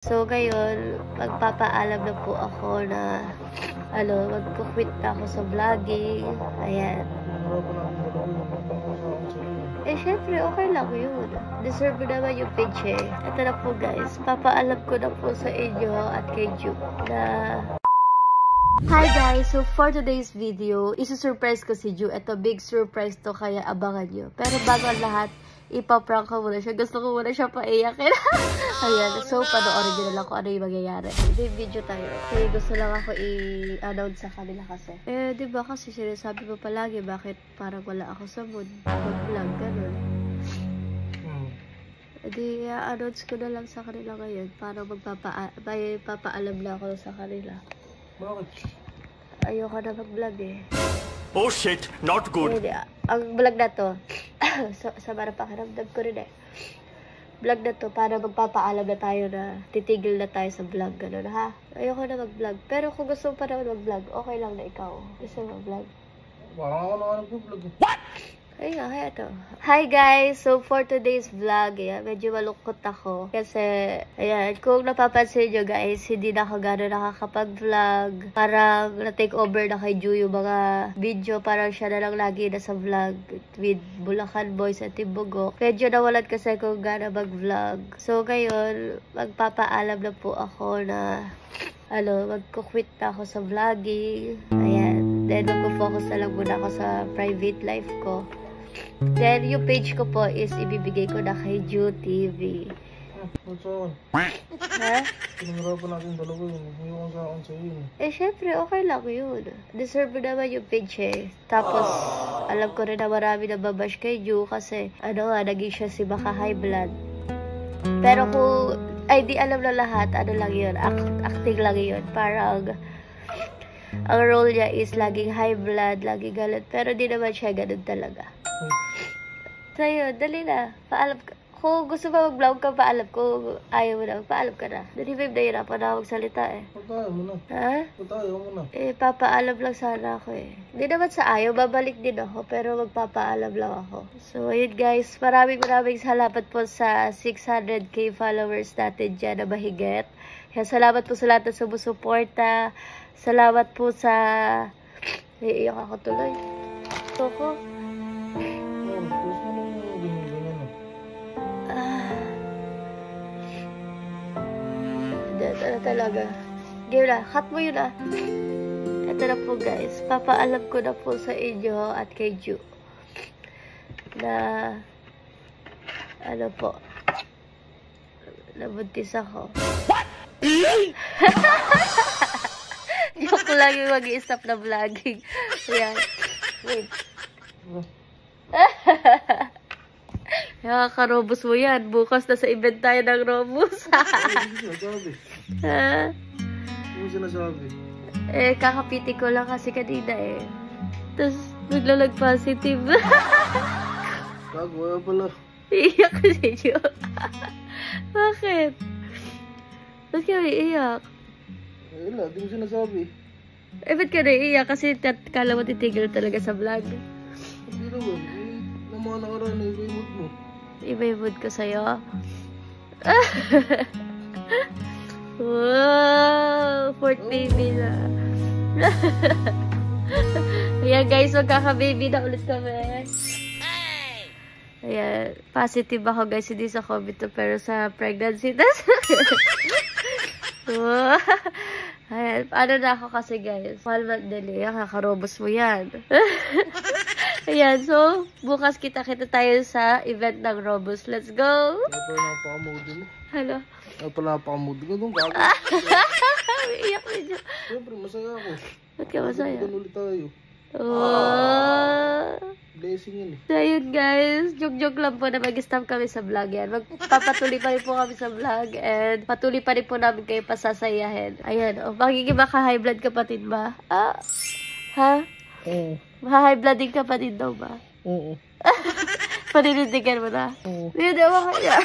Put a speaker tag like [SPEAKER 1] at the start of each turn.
[SPEAKER 1] So ngayon, magpapaalam na po ako na magko-quit na ako sa vlogging. Ayan. Syempre, okay lang yun. Deserve mo naman yung page eh. Ito na po guys, papaalam ko na po sa inyo at kay Ju na... Hi guys! So for today's video, isusurprise ko si Ju. Ito, big surprise to, kaya abangan nyo. Pero bago ang lahat, ipaprank ko muna siya. Gusto ko muna siya paiyakin. Ayan, so panoorin nyo na lang kung ano yung mangyayari. May video tayo. Kasi gusto lang ako i-announce sa kanila kasi. Diba kasi sinasabi mo palagi, bakit parang wala ako sa mood? Mag-vlog, ganun. Di, i-announce ko na lang sa kanila ngayon. Parang magpapaalam na ako sa kanila.
[SPEAKER 2] Bakit?
[SPEAKER 1] Ayoko na mag-vlog eh.
[SPEAKER 2] Oh shit, not good.
[SPEAKER 1] Ang vlog na to, sa marang pakiramdam ko rin eh. Vlog na to, para magpapaalam na tayo na titigil na tayo sa vlog. Ganun ha? Ayoko na mag-vlog. Pero kung gusto mo pa naman mag-vlog, okay lang na ikaw. Gusto mo mag-vlog?
[SPEAKER 2] Parang ako naman nag-vlog.
[SPEAKER 1] What? Ayun, kaya to. Hi guys! So for today's vlog, medyo malungkot ako. Kasi, ayan, kung napapansin nyo guys, hindi na ako gano'n nakakapag-vlog. Parang na-take over na kay Ju yung mga video. Parang siya na lang lagi na sa vlog with Bulacan Boys at Timbogok. Medyo nawalan kasi kung gano'n mag-vlog. So ngayon, magpapaalam na po ako na magko-quit na ako sa vlogging. Ayan. Then, magpo-focus na lang muna ako sa private life ko. Then, yung page ko po is ibibigay ko na kay Ju TV.
[SPEAKER 2] What's on?
[SPEAKER 1] Ha?
[SPEAKER 2] Pinahirapan natin dalawa yun. Iwan sa akin sa yun.
[SPEAKER 1] Syempre, okay lang yun. Deserve mo naman yung page eh. Tapos, alam ko rin na marami na babash kay Ju kasi, naging siya si Baka High Blood. Pero kung, di alam na lahat, lang yun. Acting lang yun. Parang, ang role niya is laging high blood, laging galit. Pero di naman siya ganun talaga. So yun, dali na. Paalam ka. Kung gusto mo mag-vlog ka, paalam. Kung ayaw mo na, paalam ka na. Dali babe, nahirapan na ako magsalita eh.
[SPEAKER 2] Patayo mo na.
[SPEAKER 1] Ha?
[SPEAKER 2] Patayo mo na.
[SPEAKER 1] Papaalam lang sana ako eh. Hindi naman sa ayaw, babalik din ako. Pero magpapaalam lang ako. So ayun guys, maraming salamat po sa 600k followers natin dyan na mahigit. Kaya salamat po sa lahat na sumusuporta. Salamat po sa... Iiyak ako tuloy. Ito ko. Ano talaga. Game na. Cut mo yun ah. Ito na po guys. Papaalam ko na po sa inyo at kay Ju. Na... Nabuntis ako. What? Joke lang yung mag-i-stop na vlogging. Ayan. Wait. Nakaka-robos mo yan. Bukas na sa event tayo ng robos.
[SPEAKER 2] Sinasabi.
[SPEAKER 1] Ha?
[SPEAKER 2] Ano sinasabi?
[SPEAKER 1] Kakapiti ko lang kasi kanina eh. Tapos, naglalag positive.
[SPEAKER 2] Kagwaya pala.
[SPEAKER 1] Iiyak kasi yun. Bakit? Ba't ka iiyak?
[SPEAKER 2] Wala, di mo sinasabi.
[SPEAKER 1] Ba't ka naiiyak? Kasi kala mo titigil talaga sa vlog.
[SPEAKER 2] Hindi naman. Ng mga nakaraan na iba yung mood mo.
[SPEAKER 1] Iba yung mood ko sa'yo. Wow! Fourth baby na. Ayan guys, magkaka-baby na ulit kami. Ayan, positive ako guys, hindi sa COVID to, pero sa pregnancy. Wow! Ayan, paano na ako kasi guys? 1 month delay, kakarobos mo yan. Ayan, so, bukas kita-kita tayo sa event ng Robos. Let's go!
[SPEAKER 2] Kaya pala napaka-moody mo.
[SPEAKER 1] Hello?
[SPEAKER 2] Kaya pala napaka-moody ko. Doon gago.
[SPEAKER 1] Iiyak medyo.
[SPEAKER 2] Siyempre, masaya ako.
[SPEAKER 1] Ba't ka masaya?
[SPEAKER 2] Doon ulit tayo. Blessing yun eh.
[SPEAKER 1] So, yun guys. Joke-joke lang po na mag-stop kami sa vlog yan. Magpapatuloy pa rin po kami sa vlog. And patuloy pa rin po namin kayo pasasayahin. Ayan, magiging maka-high blood kapatid ba? Ha?
[SPEAKER 2] Oo.
[SPEAKER 1] Maka-high blood din kapatid daw ba?
[SPEAKER 2] Oo.
[SPEAKER 1] Paninindigan mo na?
[SPEAKER 2] Oo.
[SPEAKER 1] Hindi naman kaya.